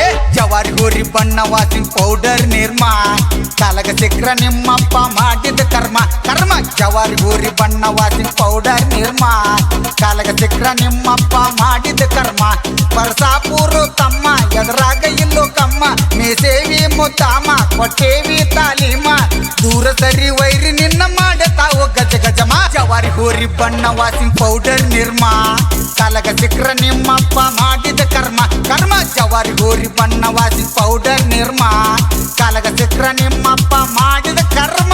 ಏ ಜವಾರಿ ಹೋರಿ ಬಣ್ಣ ವಾಸಿಂಗ್ ಪೌಡರ್ ನಿರ್ಮಾ ಕಾಲಗ ಸಿಕ್ರ ನಿಮ್ಮಪ್ಪ ಮಾಡಿದ ಕರ್ಮ ಕರ್ಮ ಜವಾರಿ ಹೋರಿ ಬಣ್ಣ ವಾಸಿಂಗ್ ಪೌಡರ್ ನಿರ್ಮಾ ಕಾಲಗ ಸಿಕ್ರ ನಿಮ್ಮಪ್ಪ ಮಾಡಿದ ಕರ್ಮ ಪರಸಾಪೂರು ತಮ್ಮ ಎದರಾಗ ಇಲ್ಲೋ ಕಮ್ಮ ಮೇಸೇವಿ ಮುತ್ತಾಮ ಕೊಟ್ಟೇವಿ ತಾಲೀಮ ದೂರ ಸರಿ ವೈರಿ ನಿನ್ನ ಮಾಡತಾವ ಗಜ ಗಜಮ ಜವಾರಿ ಹೋರಿ ಬಣ್ಣ ವಾಸಿಂಗ್ ಪೌಡರ್ ನಿರ್ಮಾ ಕಾಲಗ ಸಿಕ್ರ ನಿಮ್ಮಪ್ಪ ಮಾಡಿದ ಕರ್ಮ ಕರ್ಮ ಜವಾರಿ ಹೋರಿ ಬಣ್ಣ ವಾಸಿಂಗ್ ಪೌಡರ್ ನಿರ್ಮಾ ಕಾಲಗ ಸಿಕ್ರ ನಿಮ್ಮಪ್ಪ ಮಾಡಿದ ಕರ್ಮ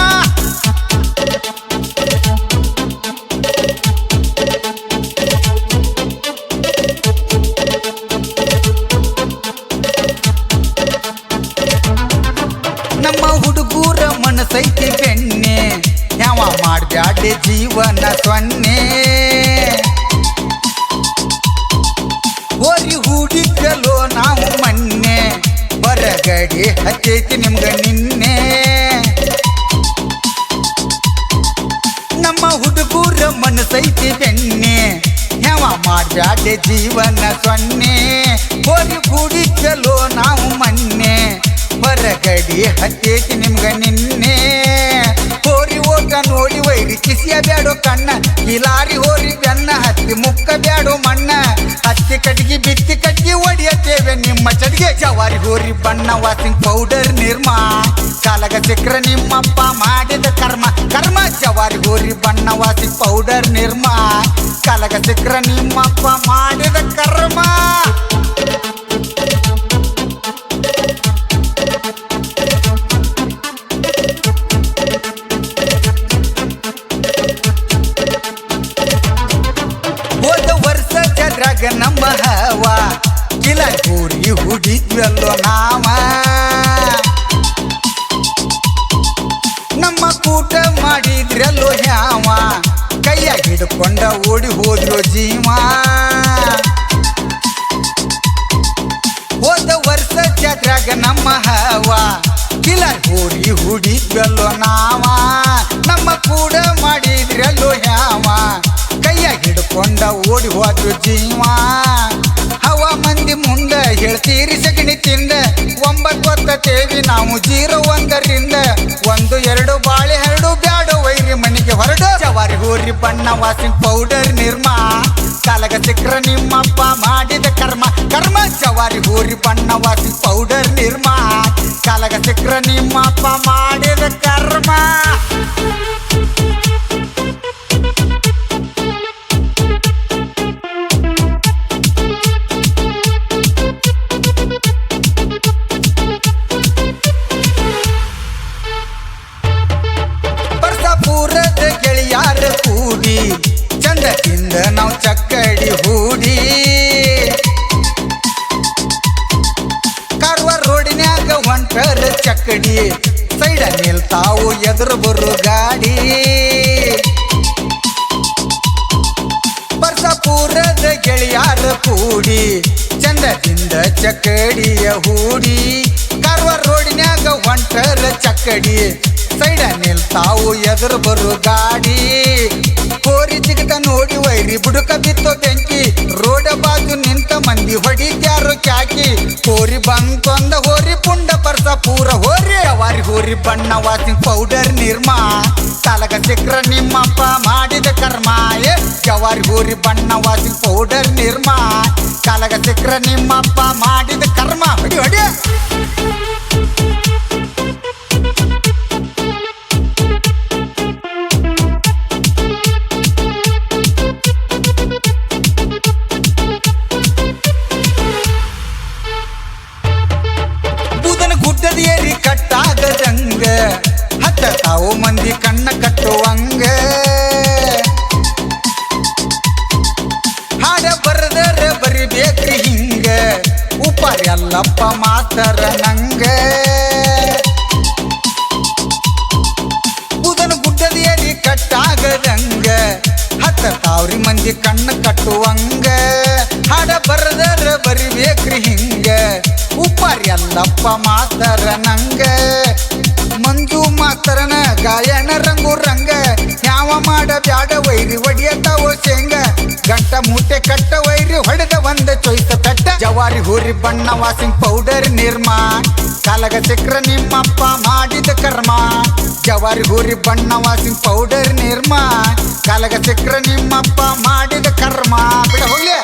ನಮ್ಮ ಹುಡುಗೂರ ಮನಸೈತಿ ಬೆಣ್ಣೆ ಯಾವ ಮಾಡ್ಬ್ಯಾಡೆ ಜೀವನ ಸೊನ್ನೆ ಹೋರಿ ಹುಡುಗಲೋ ನಾವು ಮೊನ್ನೆ ಹೊರಗಡೆ ಹತ್ತೈತಿ ನಿಮ್ಗ ನಿನ್ನೆ ನಮ್ಮ ಹುಡುಗೂರ ಮನಸೈತಿ ಬೆಣ್ಣೆ ಯಾವ ಮಾಡ್ಬ್ಯಾಡೆ ಜೀವನ ಸೊನ್ನೆ ಹೋರಿ ಹುಡುಗಲೋ ನಾವು ಮೊನ್ನೆ ಹೊರಗಡಿ ಹತ್ತೈತಿ ನಿಮ್ಗ ನಿನ್ನೆ ಹೋರಿ ಹೋಗ ನೋಡಿ ವೈರಿ ಕಿಸಿಯ ಬ್ಯಾಡೋ ಕಣ್ಣ ಕಿಲಾರಿ ಹೋರಿ ಬೆನ್ನ ಹತ್ತಿ ಮುಕ್ಕ ಬ್ಯಾಡೋ ಮಣ್ಣ ಹತ್ತಿ ಕಟ್ಗಿ ಬಿತ್ತಿ ಕಟ್ಗಿ ಒಡಿಯತ್ತೇವೆ ನಿಮ್ಮ ಚಡ್ಗೆ ಜವಾರಿ ಹೋರಿ ಬಣ್ಣ ವಾಸಿಂಗ್ ಪೌಡರ್ ನಿರ್ಮಾ ಕಾಲಗ ಸಿಕ್ರ ನಿಮ್ಮಪ್ಪ ಮಾಡಿದ ಕರ್ಮ ಕರ್ಮ ಜವಾರಿ ಹೋರಿ ಬಣ್ಣ ವಾಸಿಂಗ್ ಪೌಡರ್ ನಿರ್ಮಾ ಕಾಲಗ ಸಿಕ್ರ ನಿಮ್ಮಪ್ಪ ಮಾಡಿದ ಕರ್ಮ ನಮ್ಮ ಹವ ಕಿಲ ಕೂರಿ ಹುಡಿದ್ವಲ್ಲೋ ನಾವ ನಮ್ಮ ಕೂಟ ಮಾಡಿದ್ರಲ್ಲೋ ಯಾವ ಕೈಯ ಹಿಡ್ಕೊಂಡ ಓಡಿ ಹೋದ್ರು ಜೀವ ಹೋದ ವರ್ಷ ಜಾತ್ರಾಗ ನಮ್ಮ ಹವ ಕಿಲ ಕೂರಿ ಹುಡಿದ್ವಲ್ಲೋ ನಾವ ನಮ್ಮ ಕೂಡ ಮಾಡಿದ್ರಲ್ಲೋ ಯಾವ ಕೈಯ ಹಿಡ್ಕೊಂಡ ಓಡಿ ಹೋದ್ರು ಜೀವ ಹವ ಮಂದಿ ಮುಂದ ಹೇಳ್ತೀರಿ ಸಗಣಿ ತಿಂದ ಒಂಬತ್ತೇವಿ ನಾವು 01ರಿಂದ 1-2 ಬಾಳೆ ಹರಡು ಬ್ಯಾಡೋ ವೈರಿ ಮನೆಗೆ ಹೊರಡು ಜವಾರಿ ಹೋರಿ ಬಣ್ಣ ವಾಸಿಂಗ್ ಪೌಡರ್ ನಿರ್ಮಾ ಕಾಲಗ ಸಿಕ್ರ ನಿಮ್ಮಪ್ಪ ಮಾಡಿದ ಕರ್ಮ ಕರ್ಮ ಜವಾರಿ ಹೋರಿ ಬಣ್ಣ ವಾಸಿಂಗ್ ಪೌಡರ್ ನಿರ್ಮಾ ಕಾಲಗ ಸಿಕ್ರ ನಿಮ್ಮಪ್ಪ ಮಾಡಿದ ಕರ್ಮ ಪೂರದ ಗೆಳೆಯಾರ ಕೂಡಿ ಚಂದದಿಂದ ನಾವು ಚಕ್ಕಡಿ ಹೂಡಿ ಕಾರವಾರ ರೋಡಿನ್ಯಾಗ ಹೊಂಟರ ಚಕ್ಕಡಿ ಸೈಡ ನಿಲ್ತಾವು ಎದುರು ಬರು ಗಾಡಿ ಪೂರದ ಗೆಳೆಯಾರ ಕೂಡಿ ಚಂದದಿಂದ ಚಕ್ಕಡಿಯ ಹೂಡಿ ಕಾರವಾರ ರೋಡಿನ್ಯಾಗ ಹೊಂಟರ ಚಕ್ಕಡಿ ಸೈಡ ನಿಲ್ತಾವು ಎದುರು ಬರು ಗಾಡಿ ಹೋರಿ ಜಿಗದ ನೋಡಿ ವೈರಿ ಬುಡುಕ ಬಿತ್ತೋ ಬೆಂಕಿ ರೋಡ ಬಾಜು ನಿಂತ ಮಂದಿ ಹೊಡಿದ್ಯಾರು ಕ್ಯಾಕಿ ಹೋರಿ ಬಂತೊಂದ ಹೋರಿ ಪುಂಡ ಪರ್ಸ ಪೂರ ಹೋರಿ ಜವಾರಿ ಹೋರಿ ಬಣ್ಣ ವಾಸಿಂಗ್ ಪೌಡರ್ ನಿರ್ಮಾ ಕಾಲಗ ಸಿಕ್ರ ನಿಮ್ಮಪ್ಪ ಮಾಡಿದ ಕರ್ಮ ಏ ಜವಾರಿ ಹೋರಿ ಬಣ್ಣ ವಾಸಿಂಗ್ ಪೌಡರ್ ನಿರ್ಮಾ ಕಾಲಗ ಸಿಕ್ರ ನಿಮ್ಮಪ್ಪ ಮಾಡಿದ ಕರ್ಮ ಹೊಡಿ ಹೊಡಿ ಏರಿ ಕಟ್ಟಾಗದಂಗ ಹತ್ತ ತಾವು ಮಂದಿ ಕಣ್ಣ ಕಟ್ಟುವಂಗ ಹಾಡ ಬರದರ ಬರಿಬೇಕ್ರಿ ಹಿಂಗ ಉಪಾರ ಎಲ್ಲಪ್ಪ ಮಾತರ ನಂಗ ಬುಧನ ಗುಡ್ಡದ ಏರಿ ಕಟ್ಟಾಗದಂಗ ಹತ್ತ ತಾವ್ರಿ ಮಂದಿ ಕಣ್ಣ ಕಟ್ಟುವಂಗ ಹಾಡ ಬರದರ ಬರಿಬೇಕ್ರಿ ಹಿಂಗ ಉಪಾರ ಎಲ್ಲಪ್ಪ ಮಾತರ ನಂಗ ಮಂಜು ಮಾತರನ ಗಾಯನ ರಂಗು ರಂಗ ಯಾವ ಮಾಡ ಬ್ಯಾಡ ವೈರಿ ಒಡಿಯತಾವೋ ಶೇಂಗ ಗಂಟ ಮೂಟೆ ಕಟ್ಟ ವೈರಿ ಹೊಡೆದ ಒಂದ ಚೊಯ್ತ ತಟ್ಟ ಜವಾರಿ ಹೂರಿ ಬಣ್ಣ ವಾಸಿಂಗ್ ಪೌಡರ್ ನಿರ್ಮಾ ಕಾಲಗ ಸಿಕ್ರ ನಿಮ್ಮಪ್ಪ ಮಾಡಿದ ಕರ್ಮ ಜವಾರಿ ಹೂರಿ ಬಣ್ಣ ವಾಸಿಂಗ್ ಪೌಡರ್ ನಿರ್ಮಾ ಕಾಲಗ ಸಿಕ್ರ ನಿಮ್ಮಪ್ಪ ಮಾಡಿದ ಕರ್ಮ ಬಿಡ ಹೋಗ್ಲಿ